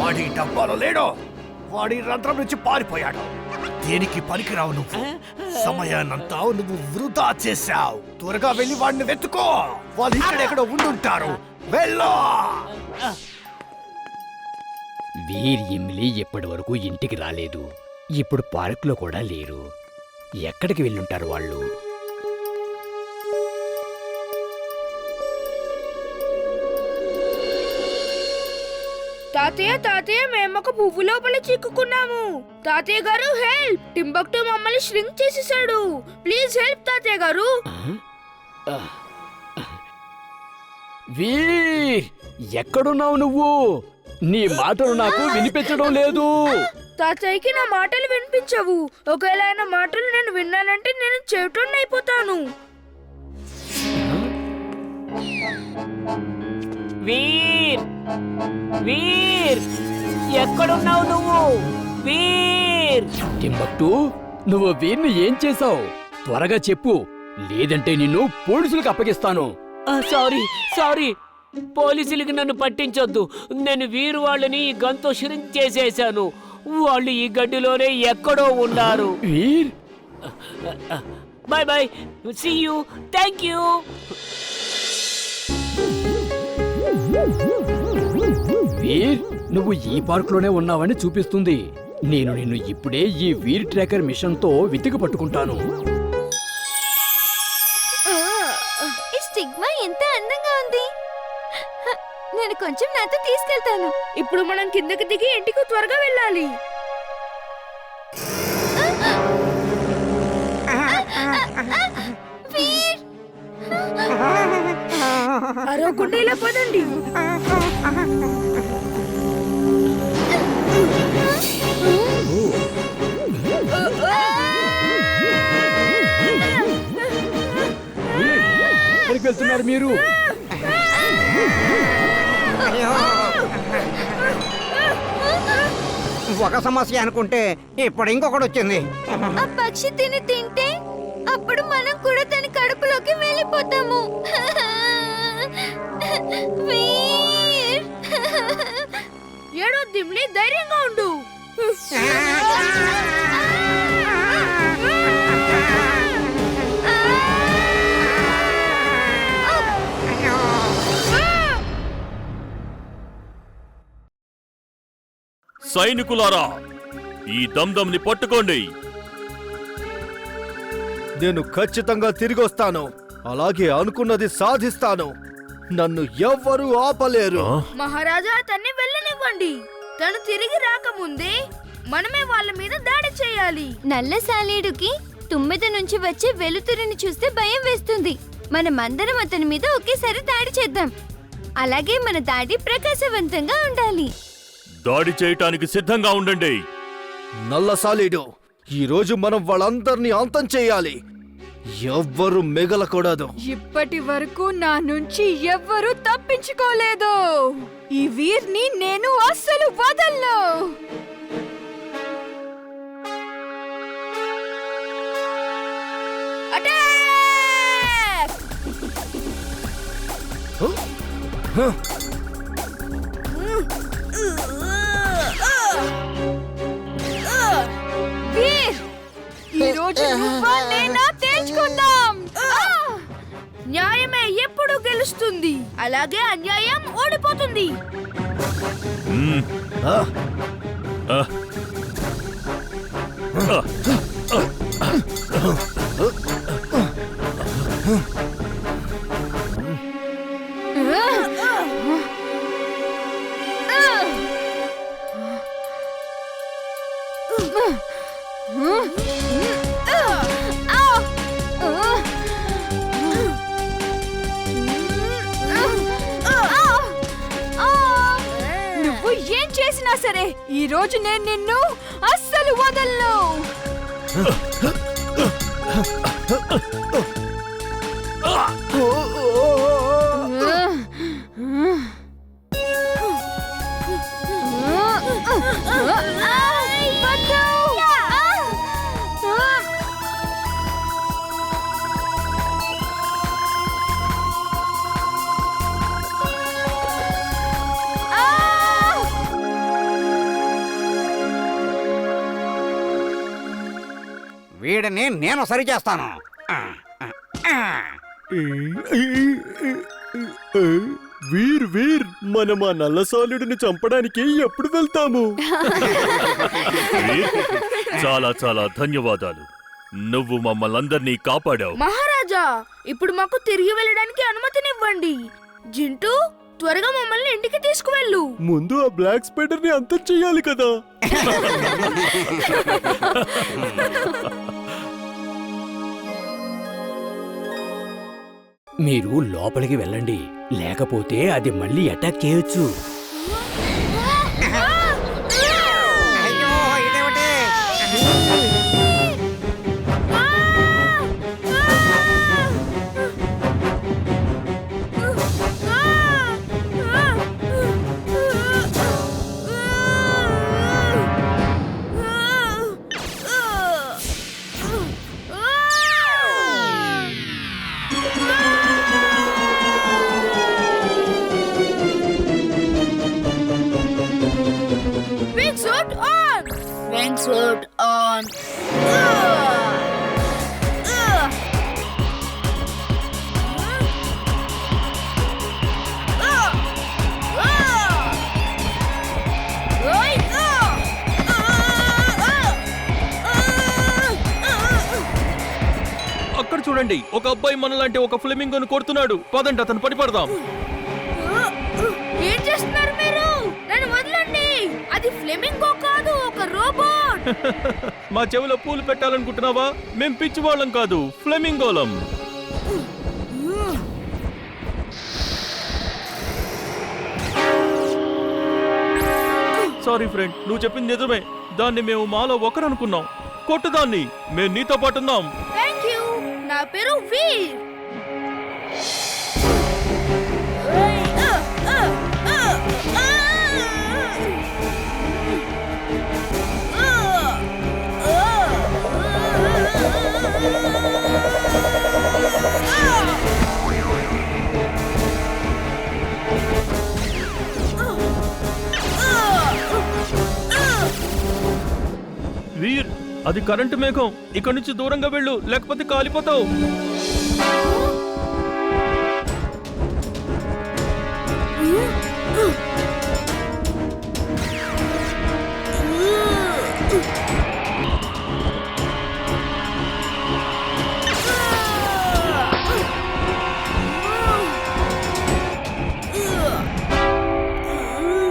వాడి డబ్బాలో లేడో. వాడి రంధ్రం నుంచి పారిపోయాడు. దేనికి పనికిరావు నువ్వు. సమయాన్నంతా నువ్వు వృధా చేశావు. త్వరగా వెళ్ళి వాడిని వెతుకో. వాళ్ళు ఇక్కడెక్కడో ఉండుంటారు. వెళ్ళు. వీర్ ఎమ్మిలి ఎప్పటి వరకు ఇంటికి రాలేదు. ఇప్పుడు పార్కులో కూడా లేరు. ఎక్కడికి వెళ్ళుంటారు వాళ్ళు? తాతయ్య తాతయ్య మేము ఒక పువ్వు లోపల చిక్కుకున్నాము. తాతయ్య గారు హెల్ప్! టింబక్టు మమ్మల్ని ష్రింక్ చేసేసాడు. ప్లీజ్ హెల్ప్ తాతయ్య గారు. వీర్, ఎక్కడున్నావు నువ్వు? నీ మాటలు నాకు వినిపించడం లేదు. తాతయ్యకి నా మాటలు వినిపించవు. ఒకవేళ ఆయన మాటలు నేను విన్నానంటే నేను చెవిటోన్ని అయిపోతాను. వీర్, వీర్, ఎక్కడున్నావు నువ్వు? వీర్! టింబక్టు, నువ్వు వీర్ని ఏం చేశావు? త్వరగా చెప్పు, లేదంటే నిన్ను పోలీసులకు అప్పగిస్తాను. సారీ సారీ, పోలీసులకి నన్ను పట్టించొద్దు. నేను వీరు వాళ్ళని ఈ గన్తో షిరింక్ చేసేశాను. వాళ్ళు ఈ గడ్డిలోనే ఎక్కడో ఉన్నారు. Veer, bye bye, see you, thank you. Veer, నువ్వు ఈ పార్కులోనే ఉన్నావని చూపిస్తుంది. నేను నిన్ను ఇప్పుడే ఈ వీర్ ట్రాకర్ మిషన్తో వెతికి పట్టుకుంటాను. ఈ స్టిగ్మా ఎంత అందంగా ఉంది. నేను కొంచెం నాతో తీసుకెళ్తాను. ఇప్పుడు మనం కిందకి దిగి ఇంటికి త్వరగా వెళ్ళాలి. వీర్! అరవకుండా ఇలా పదండి. ఎక్కడికి వెళ్తున్నారు మీరు? ఒక సమస్య అనుకుంటే ఇప్పుడు ఇంకొకటి వచ్చింది. ఆ పక్షి తింటే అప్పుడు మనం కూడా దాని కడుపులోకి వెళ్ళిపోతాము. వీర్! ఏడో దిమ్లి, ధైర్యంగా ఉండు. సైనికులారా, ఈ దమ్దమ్ని పట్టుకోండి. నేను ఖచ్చితంగా తిరిగి వస్తాను. అలాగే అనుకున్నది సాధిస్తాను. నన్ను ఎవ్వరూ ఆపలేరు. మహారాజా, అతన్ని వెళ్ళనివ్వండి. తను తిరిగి రాకముందే మనమే వాళ్ళ మీద దాడి చేయాలి. నల్ల సాలీడుకి తుమ్మెద నుంచి వచ్చే వెలుతురుని చూస్తే భయం వేస్తుంది. మనమందరం అతని మీద ఒకేసారి దాడి చేద్దాం. అలాగే మన దాడి ప్రకాశవంతంగా ఉండాలి. దాడి చేయటానికి సిద్ధంగా ఉండండి. నల్లసాలీడు, ఈ రోజు మనం వాళ్ళందరినీ అంతం చేయాలి. ఎవ్వరూ మిగలకూడదు. ఇప్పటి వరకు నా నుంచి ఎవ్వరూ తప్పించుకోలేదు. ఈ వీర్ని నేను అస్సలు వదలను. అటాక్! వీర్, ఈ రోజు నువ్వా నేనా తేల్చుకుందాం. న్యాయమే ఎప్పుడు గెలుస్తుంది. అలాగే అన్యాయం ఓడిపోతుంది. ఆ, ఆ. నువ్వు ఏం చేసినా సరే ఈ రోజు నేను నిన్ను అస్సలు వదలను. వీడిని నేను సరి చేస్తాను. వీర్ వీర్ మనం ఆ నల్ల సాలుడిని చంపడానికి ఎప్పుడు వెళ్తాము? వీర్, చాలా చాలా ధన్యవాదాలు. నువ్వు మమ్మల్ందరినీ కాపాడావు. మహారాజా, ఇప్పుడు మాకు తిరిగి వెళ్ళడానికి అనుమతినివ్వండి. జింటూ, త్వరగా మమ్మల్ని ఇంటికి తీసుకువెళ్ళు. ముందు ఆ బ్లాక్ స్పైడర్ ని అంతం చెయ్యాలి కదా. మీరు లోపలికి వెళ్ళండి, లేకపోతే అది మళ్ళీ అటాక్ చేయొచ్చు. అయ్యో, ఇదేమిటి? Wingsuit on! Wingsuit on! అక్కడ చూడండి, ఒక అబ్బాయి మనలాంటి ఒక ఫ్లెమింగోను కొడుతున్నాడు. పదండి, అతను పడిపడదాం. ఏం చేస్తున్నారు మీరు? నన్ను వదలండి. అది ఫ్లెమింగో కాదు, ఒక రోబోట్. మా చెవిలో పూలు పెట్టాలనుకుంటున్నావా? మేం పిచ్చి వాళ్ళం కాదు, ఫ్లెమింగోలం. సారీ ఫ్రెండ్, నువ్వు చెప్పింది నిజమే. దాన్ని మేము మాలో ఒకరు అనుకున్నాం. కొట్టు దాన్ని, మేము నీతో పాటు ఉన్నాం. Thank you. నా పేరు వీర్. వీర్, అది కరెంటు మేఘం. ఇక్కడి నుంచి దూరంగా వెళ్ళు, లేకపోతే కాలిపోతావు.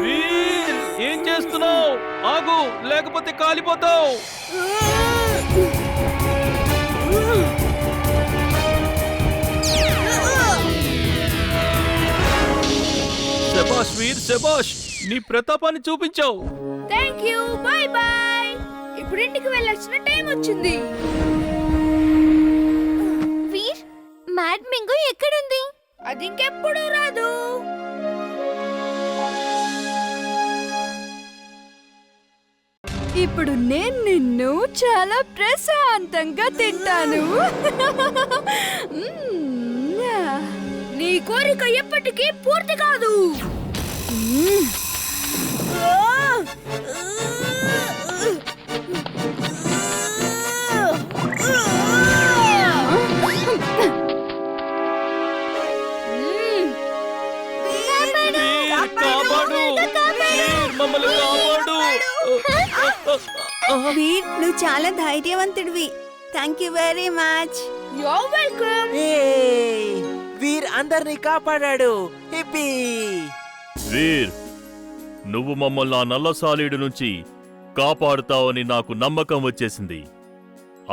వీర్, ఏం చేస్తున్నావు? ఆగు, లేకపోతే కాలిపోతావు. శబాష్ వీర్, శబాష్. నీ ప్రతాపాన్ని చూపించావు. Thank you. Bye bye. ఇప్పుడు ఇంటికి వెళ్ళాల్సిన టైం వచ్చింది. వీర్, మ్యాడ్ మింగో ఎక్కడుంది? అది ఇంకెప్పుడు రాదు. ఇప్పుడు నేను నిన్ను చాలా ప్రశాంతంగా తింటాను. నీ కోరిక ఎప్పటికీ పూర్తి కాదు. వీర్, కాపాడు. వీర్, మమ్మల్ని కాపాడు. వీర్, నువ్వు చాలా ధైర్యవంతుడివి. Thank you very much. You're welcome. Veer అందరినీ కాపాడాడు. హిప్పీ! వీర్, నువ్వు మమ్మల్ని ఆ నల్లసాలీడు నుంచి కాపాడుతావని నాకు నమ్మకం వచ్చేసింది.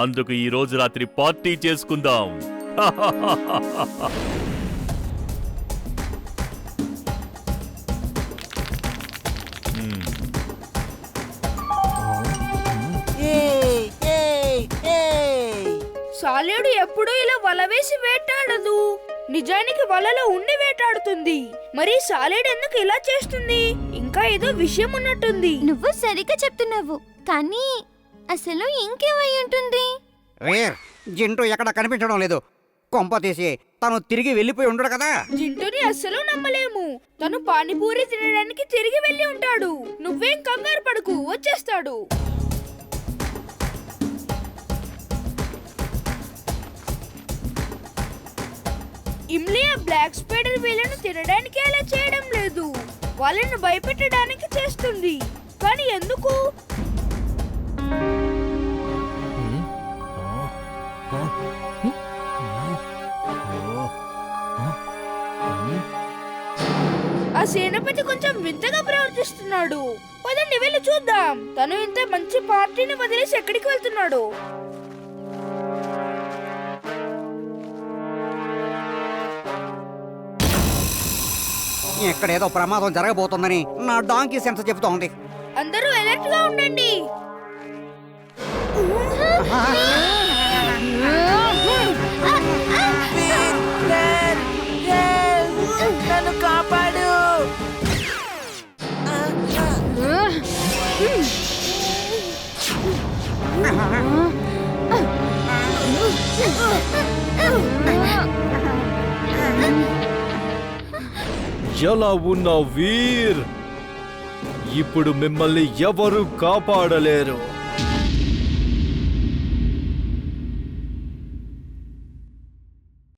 అందుకు ఈ రోజు రాత్రి పార్టీ చేసుకుందాం. సాలేడు ఎప్పుడూ ఇలా వల వేసి వేటాడదు. నిజానికి వలలో ఉండి వేటాడుతుంది. మరి సాలేడు ఎందుకు ఇలా చేస్తుంది? ఇంకా ఏదో విషయం ఉన్నట్టుంది. నువ్వు సరిగ్గా చెప్తున్నావు, కానీ అసలు ఇంకేమై ఉంటుంది? వీర్, జింటూ ఎక్కడ కనిపించడం లేదు. కొంప తీసి తను తిరిగి వెళ్ళిపోయి ఉండడు కదా. జింటూని అస్సలు నమ్మలేము. తను పానీపూరి తినడానికి తిరిగి వెళ్ళి ఉంటాడు. నువ్వేం కంగారు పడకు, వచ్చేస్తాడు. ఇమ్లీ ఆ బ్లాక్ స్పైడర్ వీళ్ళను తినడానికి అలా చేయడం లేదు, వాళ్ళను భయపెట్టడానికి చేస్తుంది. కానీ ఎందుకు? ఆ సేనాపతి కొంచెం వింతగా ప్రవర్తిస్తున్నాడు. పదండి వెళ్ళి చూద్దాం. తను ఇంత మంచి పార్టీని వదిలేసి ఎక్కడికి వెళ్తున్నాడు? ఇక్కడేదో ప్రమాదం జరగబోతోందని నా డాంకీ సెన్స్ చెబుతోంది. అందరూ అలర్ట్ గా ఉండండి. నన్ను కాపాడు. ఎలా ఉన్నావు వీర్? ఇప్పుడు మిమ్మల్ని ఎవరు కాపాడలేరు.